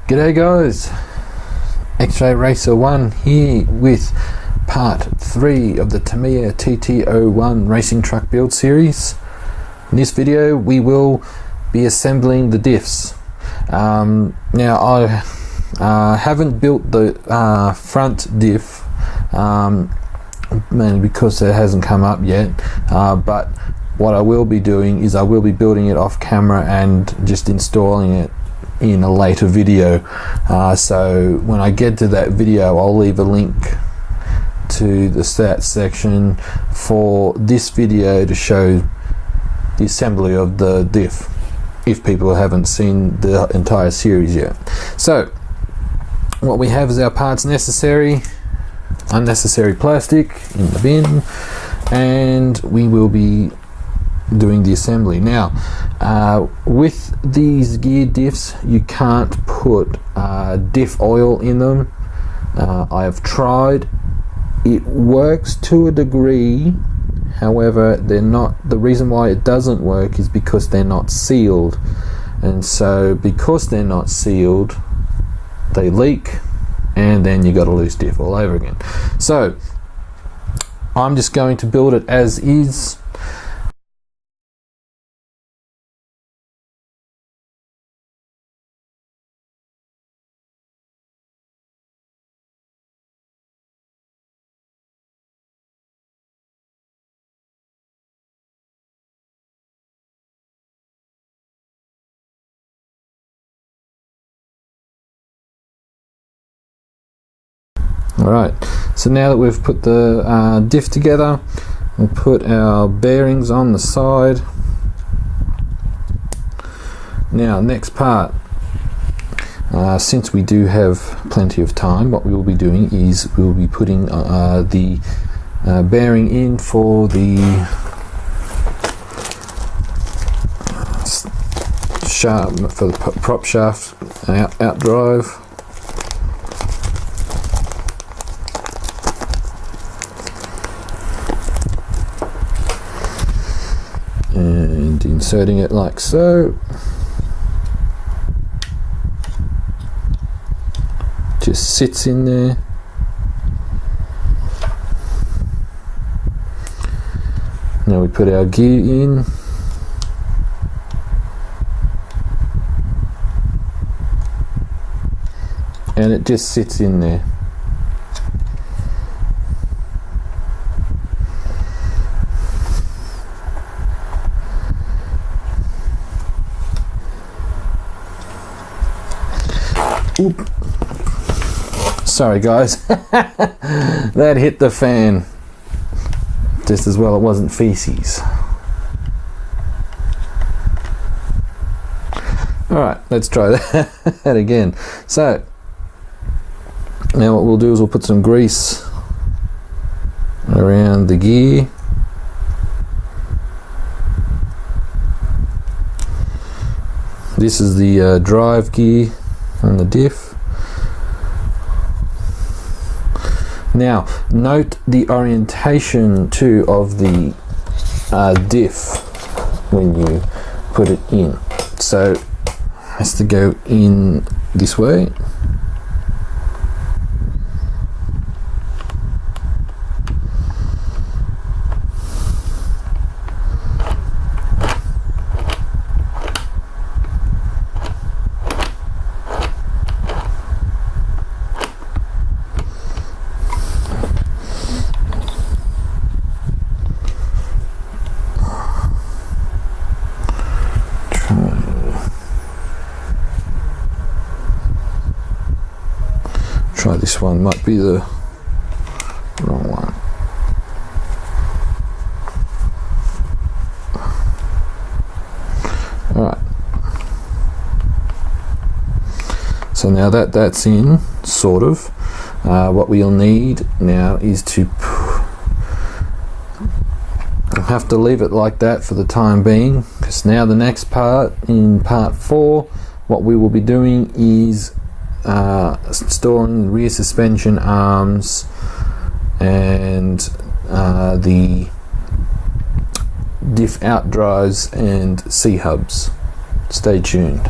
G'day guys, X-Ray Racer 1 here with part 3 of the Tamiya TT01 Racing Truck build series. In this video we will be assembling the diffs. Now I haven't built the front diff mainly because it hasn't come up yet, but what I will be doing is I will be building it off camera and just installing it in a later video. So when I get to that video I'll leave a link to the stats section for this video to show the assembly of the diff, if people haven't seen the entire series yet. So what we have is our parts necessary, unnecessary plastic in the bin, and we will be doing the assembly. Now with these gear diffs you can't put diff oil in them. I have tried, it works to a degree, however they're not, the reason why it doesn't work is because they're not sealed, and so because they're not sealed they leak and then you got a loose diff all over again. So I'm just going to build it as is. Alright, so now that we've put the diff together, we'll put our bearings on the side. Now next part, since we do have plenty of time, what we will be doing is we'll be putting the bearing in for the shaft, for the prop shaft out drive. And inserting it like so. Just sits in there. Now we put our gear in. And it just sits in there. Oop. Sorry guys, that hit the fan. Just as well it wasn't feces. Alright, let's try that again. So, now what we'll do is we'll put some grease around the gear. This is the drive gear on the diff. Now note the orientation too of the diff when you put it in. So it has to go in this way. Try this one, might be the wrong one. Alright, so now that that's in, sort of, what we'll need now is to have to leave it like that for the time being, because now the next part, in part 4, what we will be doing is installing the rear suspension arms and the diff out drives and C-hubs. Stay tuned.